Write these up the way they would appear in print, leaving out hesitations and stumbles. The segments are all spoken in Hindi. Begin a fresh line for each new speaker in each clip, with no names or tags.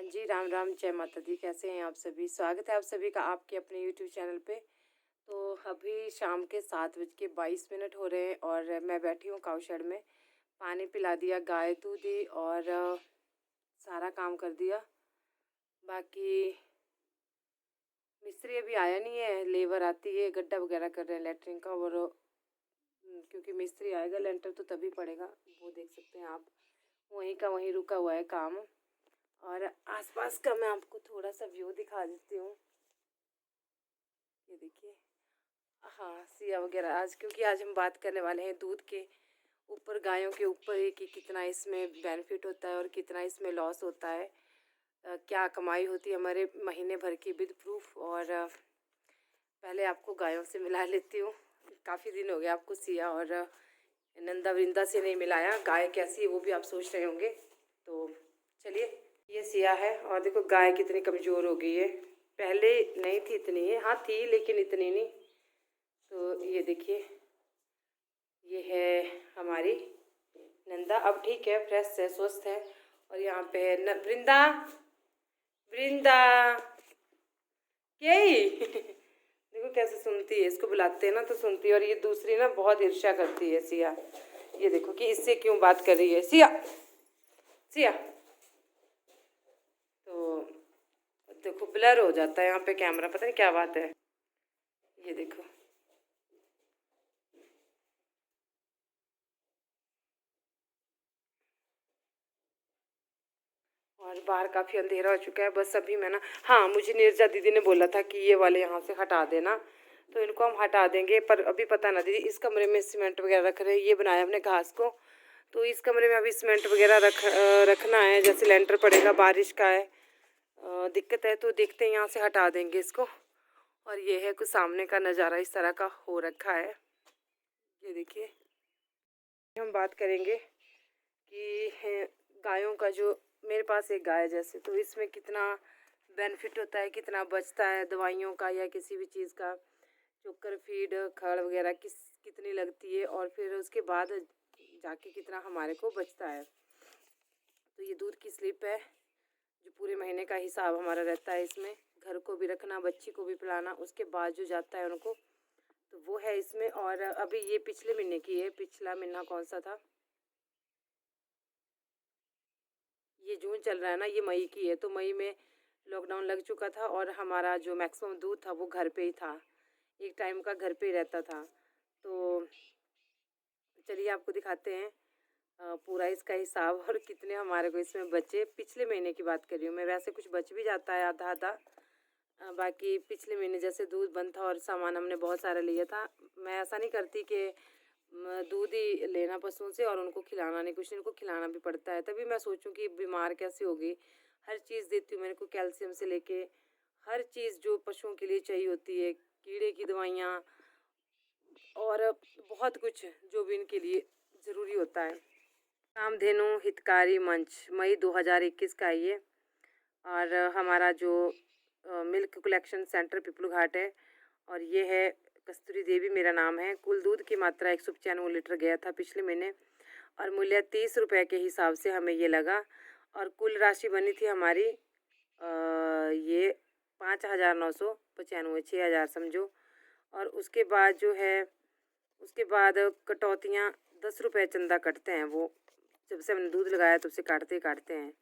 हाँ जी, राम राम, जय माता दी। कैसे हैं आप सभी? स्वागत है आप सभी का आपके अपने यूट्यूब चैनल पे। तो अभी शाम के 7:22 हो रहे हैं और मैं बैठी हूँ काऊ शेड में। पानी पिला दिया, गाय दूध दी और सारा काम कर दिया। बाकी मिस्त्री अभी आया नहीं है, लेबर आती है, गड्ढा वगैरह कर रहे हैं लेटरिन का। और क्योंकि मिस्त्री आएगा लेंटर तो तभी पड़ेगा। वो देख सकते हैं आप, वहीं का वहीं रुका हुआ है काम। और आसपास का मैं आपको थोड़ा सा व्यू दिखा देती हूँ। ये देखिए, हाँ सिया वगैरह। आज क्योंकि आज हम बात करने वाले हैं दूध के ऊपर, गायों के ऊपर ही, कि कितना इसमें बेनिफिट होता है और कितना इसमें लॉस होता है। क्या कमाई होती है हमारे महीने भर की, विद प्रूफ। और पहले आपको गायों से मिला लेती हूँ। काफ़ी दिन हो गए आपको सिया और नंदा वृंदा से नहीं मिलाया। गाय कैसी है वो भी आप सोच रहे होंगे। तो चलिए, ये सिया है और देखो गाय कितनी कमज़ोर हो गई है। पहले नहीं थी इतनी, है हाँ थी लेकिन इतनी नहीं। तो ये देखिए, ये है हमारी नंदा। अब ठीक है, फ्रेश है, स्वस्थ है। और यहाँ पे है वृंदा। वृंदा यही देखो कैसे सुनती है, इसको बुलाते हैं ना तो सुनती है। और ये दूसरी ना बहुत ईर्ष्या करती है सिया। ये देखो कि इससे क्यों बात कर रही है सिया। सिया तो देखो ब्लर हो जाता है यहाँ पे कैमरा, पता नहीं क्या बात है। ये देखो, और बाहर काफ़ी अंधेरा हो चुका है। बस अभी मैं ना, हाँ मुझे नीरजा दीदी ने बोला था कि ये वाले यहाँ से हटा देना, तो इनको हम हटा देंगे। पर अभी पता ना दीदी, इस कमरे में सीमेंट वगैरह रख रहे हैं, ये बनाया हमने घास को, तो इस कमरे में अभी सीमेंट वगैरह रखना है। जैसे लेंटर पड़ेगा, बारिश का है, दिक्कत है, तो देखते हैं यहाँ से हटा देंगे इसको। और ये है कुछ सामने का नज़ारा, इस तरह का हो रखा है। ये देखिए, हम बात करेंगे कि गायों का, जो मेरे पास एक गाय जैसे, तो इसमें कितना बेनिफिट होता है, कितना बचता है दवाइयों का या किसी भी चीज़ का। चोकर फीड खड़ वगैरह कितनी लगती है, और फिर उसके बाद जाके कितना हमारे को बचता है। तो ये दूध की स्लिप है, जो पूरे महीने का हिसाब हमारा रहता है इसमें। घर को भी रखना, बच्ची को भी पिलाना, उसके बाद जो जाता है उनको, तो वो है इसमें। और अभी ये पिछले महीने की है। पिछला महीना कौन सा था, ये जून चल रहा है ना, ये मई की है। तो मई में लॉकडाउन लग चुका था और हमारा जो मैक्सिमम दूध था वो घर पे ही था, एक टाइम का घर पे ही रहता था। तो चलिए आपको दिखाते हैं पूरा इसका हिसाब और कितने हमारे को इसमें बचे। पिछले महीने की बात कर रही हूँ मैं, वैसे कुछ बच भी जाता है आधा आधा। बाकी पिछले महीने जैसे दूध बंद था और सामान हमने बहुत सारा लिया था। मैं ऐसा नहीं करती कि दूध ही लेना पशुओं से और उनको खिलाना नहीं, कुछ नहीं, उनको खिलाना भी पड़ता है। तभी मैं सोचूं कि बीमार कैसे होगी। हर चीज़ देती हूँ मेरे को, कैल्शियम से लेके हर चीज़ जो पशुओं के लिए चाहिए होती है, कीड़े की दवाइयाँ और बहुत कुछ जो भी इनके लिए ज़रूरी होता है। कामधेनु हितकारी मंच, मई 2021 का है ये। और हमारा जो मिल्क कलेक्शन सेंटर पिपलू घाट है, और ये है कस्तूरी देवी मेरा नाम है। कुल दूध की मात्रा 195 लीटर गया था पिछले महीने, और मूल्य 30 रुपये के हिसाब से हमें ये लगा। और कुल राशि बनी थी हमारी ये 5,995, 6,000 समझो। और उसके बाद जो है, उसके बाद कटौतियाँ 10 रुपये चंदा कटते हैं, वो जब से हमने दूध लगाया तब से काटते ही काटते हैं।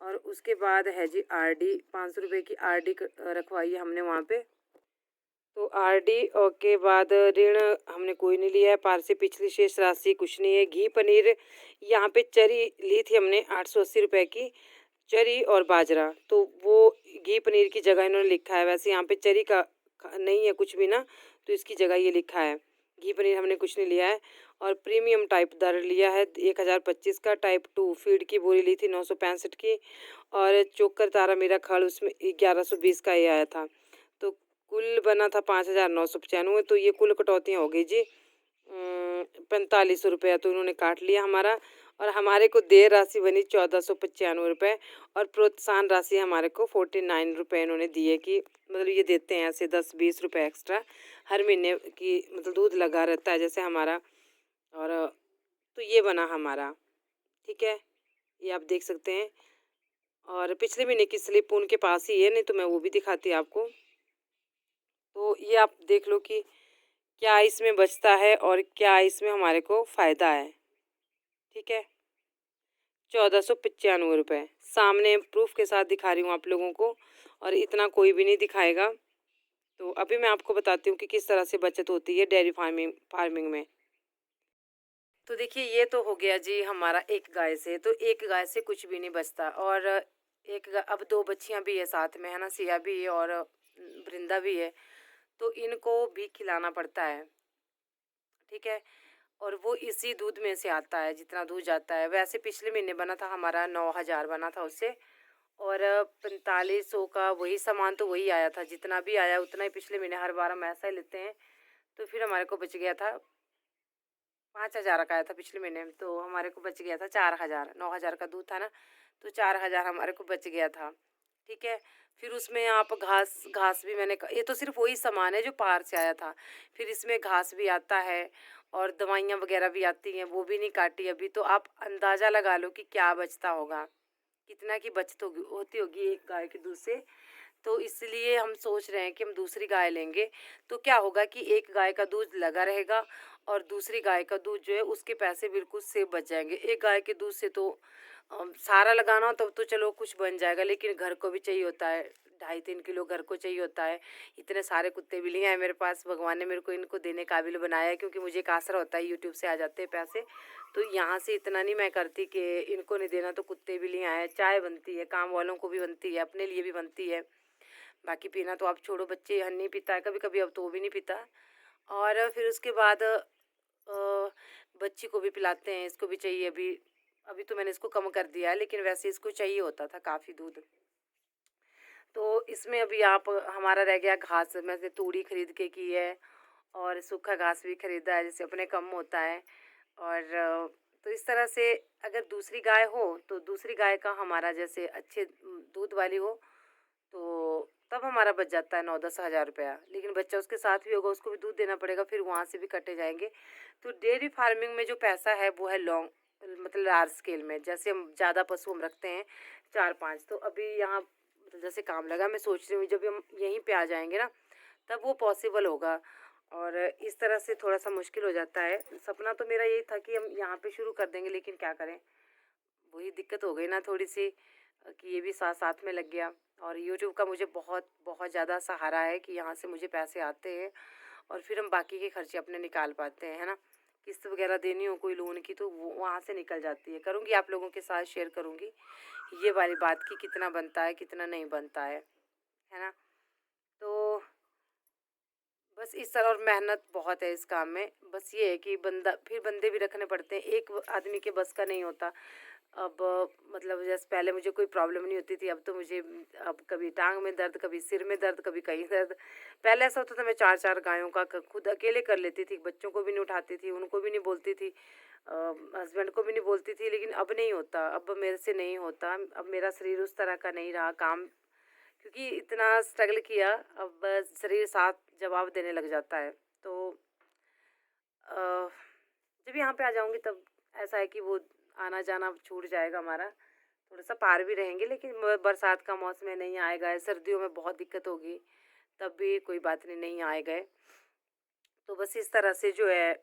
और उसके बाद है जी आरडी, 500 रुपये की आरडी रखवाई है हमने वहाँ पे। तो आरडी और के बाद ऋण हमने कोई नहीं लिया है। पार से पिछली शेष राशि कुछ नहीं है। घी पनीर यहाँ पे चरी ली थी हमने 880 रुपये की, चरी और बाजरा। तो वो घी पनीर की जगह इन्होंने लिखा है, वैसे यहाँ पे चरी का नहीं है कुछ भी ना, तो इसकी जगह ये लिखा है। घी पनीर हमने कुछ नहीं लिया है। और प्रीमियम टाइप दर लिया है 1025 का। टाइप 2 फीड की बोरी ली थी 965 की। और चोकर तारा मेरा खड़, उसमें 1120 का ये आया था। तो कुल बना था 5,995। तो ये कुल कटौतियाँ हो गई जी 4500 रुपया, तो उन्होंने काट लिया हमारा। और हमारे को देय राशि बनी 1495 रुपये। और प्रोत्साहन राशि हमारे को 49 रुपये इन्होंने दिए, कि मतलब ये देते हैं ऐसे 10-20 रुपये एक्स्ट्रा हर महीने की, मतलब दूध लगा रहता है जैसे हमारा। और तो ये बना हमारा, ठीक है, ये आप देख सकते हैं। और पिछले महीने की स्लिप उनके पास ही है, नहीं तो मैं वो भी दिखाती आपको। तो ये आप देख लो कि क्या इसमें बचता है और क्या इसमें हमारे को फ़ायदा है। ठीक है, 1495 रुपये सामने प्रूफ के साथ दिखा रही हूँ आप लोगों को, और इतना कोई भी नहीं दिखाएगा। तो अभी मैं आपको बताती हूँ कि किस तरह से बचत होती है डेयरी फार्मिंग में। तो देखिए, ये तो हो गया जी हमारा एक गाय से। तो एक गाय से कुछ भी नहीं बचता, और अब दो बच्चियां भी है साथ में, है ना, सिया भी है और वृंदा भी है। तो इनको भी खिलाना पड़ता है। ठीक है, और वो इसी दूध में से आता है, जितना दूध जाता है। वैसे पिछले महीने बना था हमारा 9,000 बना था उससे, और 4500 का वही सामान, तो वही आया था। जितना भी आया उतना ही पिछले महीने, हर बार हम ऐसा ही लेते हैं। तो फिर हमारे को बच गया था 5,000 का आया था पिछले महीने, तो हमारे को बच गया था 4,000। 9,000 का दूध था ना, तो 4,000 हमारे को बच गया था। ठीक है, फिर उसमें आप घास घास भी ये तो सिर्फ वही सामान है जो बाहर से आया था। फिर इसमें घास भी आता है और दवाइयाँ वगैरह भी आती हैं, वो भी नहीं काटी अभी। तो आप अंदाज़ा लगा लो कि क्या बचता होगा, कितना की बचत होती होगी एक गाय के दूध से। तो इसलिए हम सोच रहे हैं कि हम दूसरी गाय लेंगे। तो क्या होगा कि एक गाय का दूध लगा रहेगा और दूसरी गाय का दूध जो है उसके पैसे बिल्कुल सेफ बच जाएंगे। एक गाय के दूध से तो सारा लगाना हो तब तो चलो कुछ बन जाएगा, लेकिन घर को भी चाहिए होता है। 2.5-3 किलो घर को चाहिए होता है। इतने सारे कुत्ते बिल्ली हैं मेरे पास, भगवान ने मेरे को इनको देने काबिल बनाया है, क्योंकि मुझे एक आसरा होता है, यूट्यूब से आ जाते हैं पैसे। तो यहाँ से इतना नहीं मैं करती कि इनको नहीं देना, तो कुत्ते बिल्लियाँ हैं, चाय बनती है, काम वालों को भी बनती है, अपने लिए भी बनती है। बाकी पीना तो आप छोड़ो, बच्चे नहीं पीता है कभी कभी, अब तो वो भी नहीं पीता। और फिर उसके बाद बच्ची को भी पिलाते हैं, इसको भी चाहिए। अभी अभी तो मैंने इसको कम कर दिया है, लेकिन वैसे इसको चाहिए होता था काफ़ी दूध। तो इसमें अभी आप हमारा रह गया घास। मैंने तूड़ी खरीद के की है, और सूखा घास भी खरीदा है, जैसे अपने कम होता है। और तो इस तरह से अगर दूसरी गाय हो तो दूसरी गाय का हमारा जैसे अच्छे दूध वाली हो, तो तब हमारा बच जाता है 9-10 हज़ार रुपया। लेकिन बच्चा उसके साथ भी होगा, उसको भी दूध देना पड़ेगा, फिर वहाँ से भी कटे जाएंगे। तो डेयरी फार्मिंग में जो पैसा है वो है लॉन्ग, मतलब लार्ज स्केल में। जैसे हम ज़्यादा पशु हम रखते हैं 4-5, तो अभी यहाँ मतलब जैसे काम लगा, मैं सोच रही हूँ जब हम यहीं पे आ जाएंगे ना, तब वो पॉसिबल होगा। और इस तरह से थोड़ा सा मुश्किल हो जाता है। सपना तो मेरा यही था कि हम यहाँ पे शुरू कर देंगे, लेकिन क्या करें, वही दिक्कत हो गई ना थोड़ी सी, कि ये भी साथ साथ में लग गया। और यूट्यूब का मुझे बहुत बहुत ज़्यादा सहारा है कि यहाँ से मुझे पैसे आते हैं, और फिर हम बाकी के खर्चे अपने निकाल पाते हैं, है ना। किस्त वगैरह देनी हो कोई लोन की, तो वो वहाँ से निकल जाती है। करूँगी, आप लोगों के साथ शेयर करूँगी ये वाली बात कि कितना बनता है कितना नहीं बनता है ना। तो बस इस तरह, और मेहनत बहुत है इस काम में। बस ये है कि बंदे भी रखने पड़ते हैं, एक आदमी के बस का नहीं होता। अब मतलब जैसे पहले मुझे कोई प्रॉब्लम नहीं होती थी, अब तो मुझे अब कभी टांग में दर्द, कभी सिर में दर्द, कभी कहीं दर्द। पहले ऐसा होता था मैं 4-4 गायों का खुद अकेले कर लेती थी, बच्चों को भी नहीं उठाती थी, उनको भी नहीं बोलती थी, हस्बैंड को भी नहीं बोलती थी। लेकिन अब नहीं होता, अब मेरे से नहीं होता। अब मेरा शरीर उस तरह का नहीं रहा काम, क्योंकि इतना स्ट्रगल किया, अब शरीर साथ जवाब देने लग जाता है। तो अ, जब यहाँ पे आ जाऊँगी तब ऐसा है कि वो आना जाना छूट जाएगा हमारा, थोड़ा सा पार भी रहेंगे। लेकिन बरसात का मौसम है, नहीं आए गए, सर्दियों में बहुत दिक्कत होगी, तब भी कोई बात नहीं, नहीं आए गए। तो बस इस तरह से जो है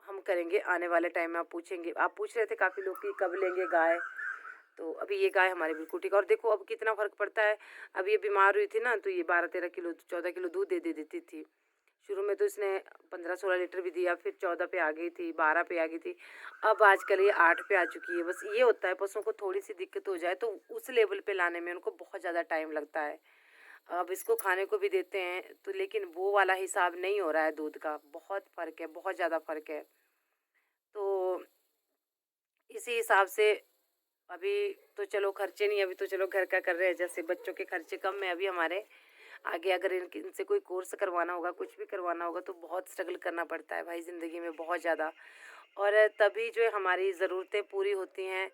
हम करेंगे आने वाले टाइम में। आप पूछ रहे थे काफ़ी लोग कि कब लेंगे गाय। तो अभी ये गाय हमारी बिल्कुल ठीक है, और देखो अब कितना फ़र्क पड़ता है। अभी ये बीमार हुई थी ना, तो ये 12-13 किलो 14 किलो दूध दे देती थी। शुरू में तो इसने 15-16 लीटर भी दिया, फिर 14 पे आ गई थी, 12 पे आ गई थी, अब आजकल ये 8 पे आ चुकी है। बस ये होता है, पशुओं को थोड़ी सी दिक्कत हो जाए तो उस लेवल पे लाने में उनको बहुत ज़्यादा टाइम लगता है। अब इसको खाने को भी देते हैं तो, लेकिन वो वाला हिसाब नहीं हो रहा है दूध का, बहुत फ़र्क है, बहुत ज़्यादा फ़र्क है। तो इसी हिसाब से अभी तो चलो खर्चे नहीं, अभी तो चलो घर का कर रहे हैं, जैसे बच्चों के खर्चे कम है अभी हमारे। आगे अगर इनसे कोई कोर्स करवाना होगा, कुछ भी करवाना होगा, तो बहुत स्ट्रगल करना पड़ता है भाई ज़िंदगी में, बहुत ज़्यादा। और तभी जो है हमारी ज़रूरतें पूरी होती हैं।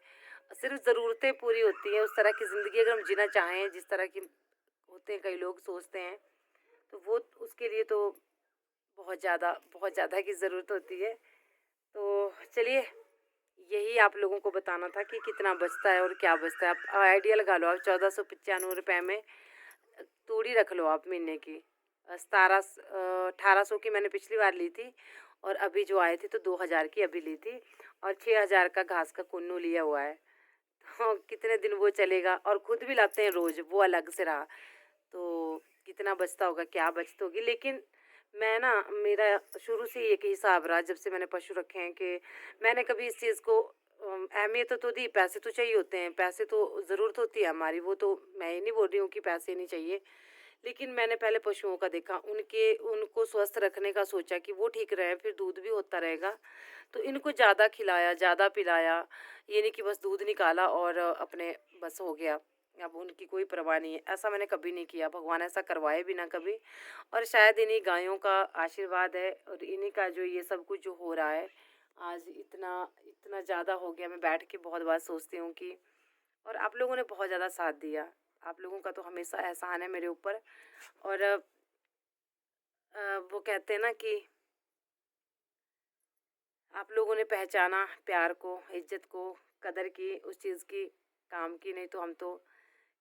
सिर्फ ज़रूरतें पूरी होती हैं, उस तरह की ज़िंदगी अगर हम जीना चाहें जिस तरह की होते हैं, कई लोग सोचते हैं, तो वो उसके लिए तो बहुत ज़्यादा की ज़रूरत होती है। तो चलिए, यही आप लोगों को बताना था कि कितना बचता है और क्या बचता है। आप आइडिया लगा लो, आप 1495 रुपये में तूड़ी रख लो आप महीने की। 1800 की मैंने पिछली बार ली थी, और अभी जो आए थे तो 2000 की अभी ली थी, और 6000 का घास का कुन्नू लिया हुआ है। तो कितने दिन वो चलेगा, और खुद भी लाते हैं रोज़, वो अलग से रहा। तो कितना बचता होगा, क्या बचत होगी। लेकिन मैं ना, मेरा शुरू से ही एक ही हिसाब रहा जब से मैंने पशु रखे हैं, कि मैंने कभी इस चीज़ को अहमियत तो दी। पैसे तो चाहिए होते हैं, पैसे तो ज़रूरत होती है हमारी, वो तो मैं ये नहीं बोल रही हूँ कि पैसे नहीं चाहिए। लेकिन मैंने पहले पशुओं का देखा, उनको स्वस्थ रखने का सोचा कि वो ठीक रहे, फिर दूध भी होता रहेगा। तो इनको ज़्यादा खिलाया, ज़्यादा पिलाया, ये नहीं कि बस दूध निकाला और अपने बस हो गया, अब उनकी कोई परवाह नहीं है। ऐसा मैंने कभी नहीं किया, भगवान ऐसा करवाए भी ना कभी। और शायद इन्हीं गायों का आशीर्वाद है, और इन्हीं का जो ये सब कुछ जो हो रहा है, आज इतना इतना ज़्यादा हो गया। मैं बैठ के बहुत बार सोचती हूँ कि, और आप लोगों ने बहुत ज़्यादा साथ दिया। आप लोगों का तो हमेशा एहसान है मेरे ऊपर। और वो कहते हैं ना कि आप लोगों ने पहचाना प्यार को, इज्जत को, कदर की, उस चीज़ की, काम की। नहीं तो हम तो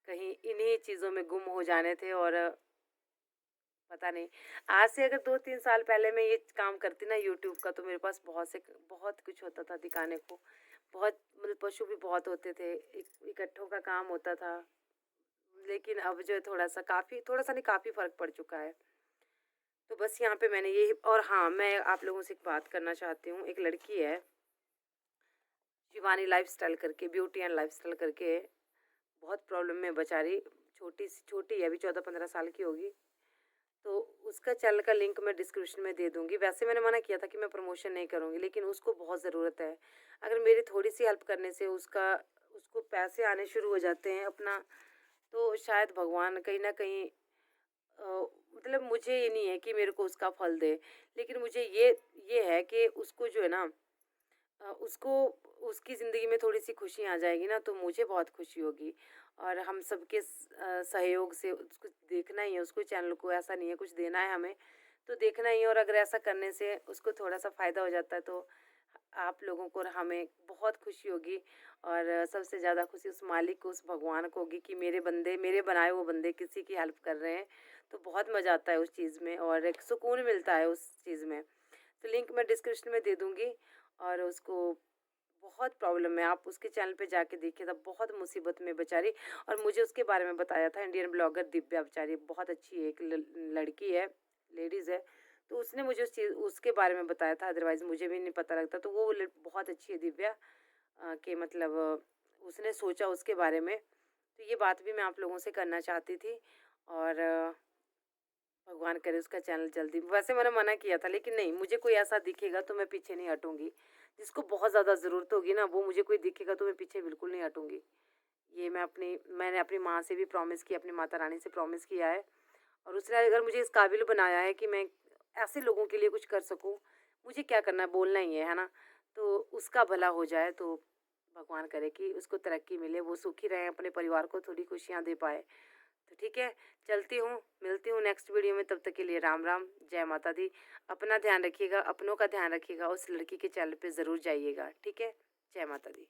कहीं इन्हीं चीज़ों में गुम हो जाने थे। और पता नहीं, आज से अगर 2-3 साल पहले मैं ये काम करती ना यूट्यूब का, तो मेरे पास बहुत कुछ होता था दिखाने को। बहुत, मतलब पशु भी बहुत होते थे, इकट्ठों का काम होता था। लेकिन अब जो है थोड़ा सा नहीं, काफ़ी फ़र्क पड़ चुका है। तो बस यहाँ पे मैंने यही। और हाँ, मैं आप लोगों से एक बात करना चाहती हूँ। एक लड़की है, शिवानी लाइफ़स्टाइल करके, ब्यूटी एंड लाइफ़स्टाइल करके है। बहुत प्रॉब्लम में है बेचारी, छोटी है, अभी 14-15 साल की होगी। तो उसका चैनल का लिंक मैं डिस्क्रिप्शन में दे दूँगी। वैसे मैंने मना किया था कि मैं प्रमोशन नहीं करूँगी, लेकिन उसको बहुत ज़रूरत है। अगर मेरी थोड़ी-सी हेल्प करने से उसको पैसे आने शुरू हो जाते हैं अपना, तो शायद भगवान कहीं न कहीं, मतलब मुझे ये नहीं है कि मेरे को उसका फल दे, लेकिन मुझे ये है कि उसको जो है ना, उसको उसकी ज़िंदगी में थोड़ी-सी खुशी आ जाएगी ना, तो मुझे बहुत खुशी होगी। और हम सबके सहयोग से उसको देखना ही है, उसको चैनल को, ऐसा नहीं है कुछ देना है हमें, तो देखना ही है। और अगर ऐसा करने से उसको थोड़ा-सा फ़ायदा हो जाता है, तो आप लोगों को और हमें बहुत खुशी होगी। और सबसे ज़्यादा खुशी उस मालिक को, उस भगवान को होगी कि मेरे बंदे, मेरे बनाए हुए बंदे किसी की हेल्प कर रहे हैं। तो बहुत मज़ा आता है उस चीज़ में, और एक सुकून मिलता है उस चीज़ में। तो लिंक मैं डिस्क्रिप्शन में दे दूँगी। और उसको बहुत प्रॉब्लम है, आप उसके चैनल पे जाके देखिए, तब बहुत मुसीबत में बेचारी। और मुझे उसके बारे में बताया था इंडियन ब्लॉगर दिव्या, बेचारी बहुत अच्छी है, एक लड़की है, लेडीज़ है। तो उसने मुझे उसके बारे में बताया था, अदरवाइज़ मुझे भी नहीं पता लगता। तो वो बहुत अच्छी है दिव्या, कि मतलब उसने सोचा उसके बारे में। तो ये बात भी मैं आप लोगों से करना चाहती थी। और भगवान करे उसका चैनल जल्दी, वैसे मैंने मना किया था, लेकिन नहीं, मुझे कोई ऐसा दिखेगा तो मैं पीछे नहीं हटूँगी। जिसको बहुत ज़्यादा ज़रूरत होगी ना, वो मुझे कोई दिखेगा तो मैं पीछे बिल्कुल नहीं हटूँगी। ये मैंने अपनी माँ से भी प्रॉमिस किया, अपनी माता रानी से प्रॉमिस किया है। और उसने अगर मुझे इस काबिल बनाया है कि मैं ऐसे लोगों के लिए कुछ कर सकूँ, मुझे क्या करना है, बोलना ही है ना? तो उसका भला हो जाए, तो भगवान करे कि उसको तरक्की मिले, वो सुखी रहें, अपने परिवार को थोड़ी खुशियाँ दे पाए। तो ठीक है, चलती हूँ, मिलती हूँ नेक्स्ट वीडियो में, तब तक के लिए राम राम, जय माता दी। अपना ध्यान रखिएगा, अपनों का ध्यान रखिएगा, उस लड़की के चैनल पे ज़रूर जाइएगा, ठीक है? जय माता दी।